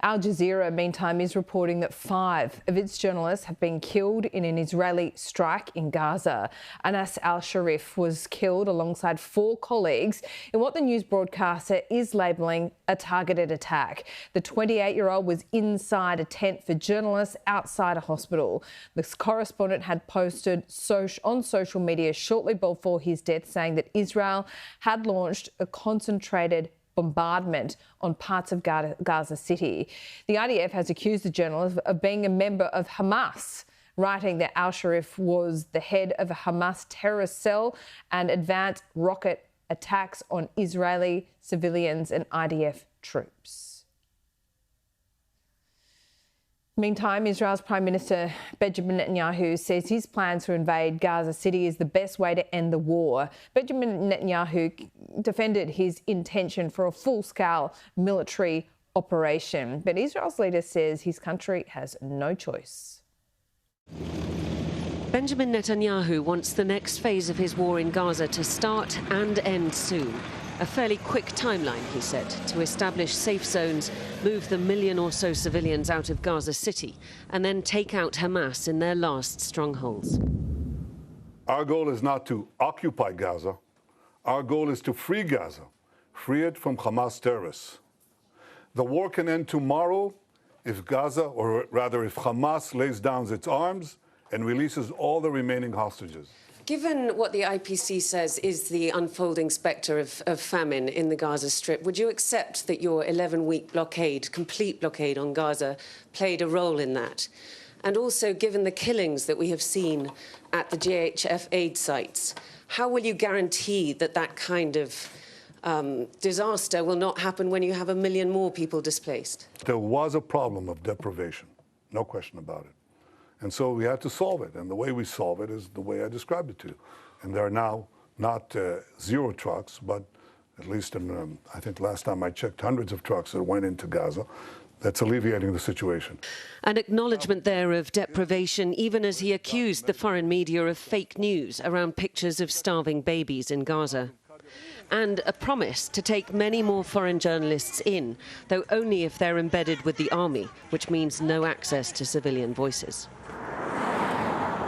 Al Jazeera, meantime, is reporting that 5 of its journalists have been killed in an Israeli strike in Gaza. Anas al-Sharif was killed alongside 4 colleagues in what the news broadcaster is labelling a targeted attack. The 28-year-old was inside a tent for journalists outside a hospital. The correspondent had posted on social media shortly before his death saying that Israel had launched a concentrated bombardment on parts of Gaza City. The IDF has accused the journalist of being a member of Hamas, writing that al-Sharif was the head of a Hamas terrorist cell and advanced rocket attacks on Israeli civilians and IDF troops. Meantime, Israel's Prime Minister Benjamin Netanyahu says his plans to invade Gaza City is the best way to end the war. Benjamin Netanyahu defended his intention for a full-scale military operation, but Israel's leader says his country has no choice. Benjamin Netanyahu wants the next phase of his war in Gaza to start and end soon. A fairly quick timeline, he said, to establish safe zones, move the 1 million or so civilians out of Gaza City, and then take out Hamas in their last strongholds. Our goal is not to occupy Gaza. Our goal is to free Gaza, free it from Hamas terrorists. The war can end tomorrow if Gaza, or rather if Hamas lays down its arms and releases all the remaining hostages. Given what the IPC says is the unfolding spectre of famine in the Gaza Strip, would you accept that your 11-week blockade, complete blockade on Gaza, played a role in that? And also, given the killings that we have seen at the GHF aid sites, how will you guarantee that that kind of disaster will not happen when you have 1 million more people displaced? There was a problem of deprivation, no question about it. And so we had to solve it. And the way we solve it is the way I described it to you. And there are now not 0 trucks, but at least in, I think last time I checked, hundreds of trucks that went into Gaza. That's alleviating the situation. An acknowledgement there of deprivation, even as he accused the foreign media of fake news around pictures of starving babies in Gaza. And a promise to take many more foreign journalists in, though only if they're embedded with the army, which means no access to civilian voices.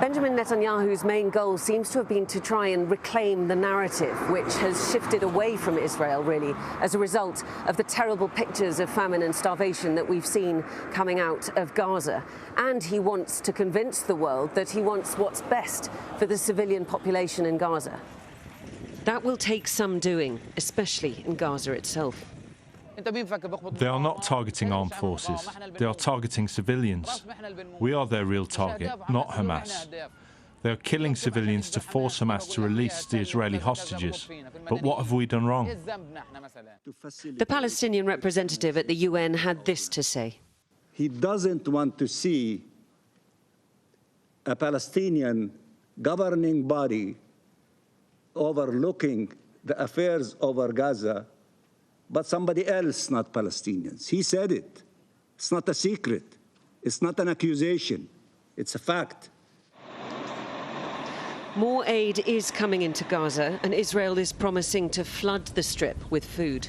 Benjamin Netanyahu's main goal seems to have been to try and reclaim the narrative, which has shifted away from Israel, really, as a result of the terrible pictures of famine and starvation that we've seen coming out of Gaza. And he wants to convince the world that he wants what's best for the civilian population in Gaza. That will take some doing, especially in Gaza itself. They are not targeting armed forces. They are targeting civilians. We are their real target, not Hamas. They are killing civilians to force Hamas to release the Israeli hostages. But what have we done wrong? The Palestinian representative at the UN had this to say. He doesn't want to see a Palestinian governing body overlooking the affairs over Gaza, but somebody else, not Palestinians. He said it. It's not a secret. It's not an accusation. It's a fact. More aid is coming into Gaza, and Israel is promising to flood the Strip with food.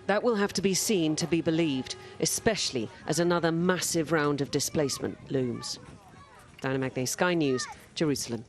That will have to be seen to be believed, especially as another massive round of displacement looms. Diana Magnay, Sky News, Jerusalem.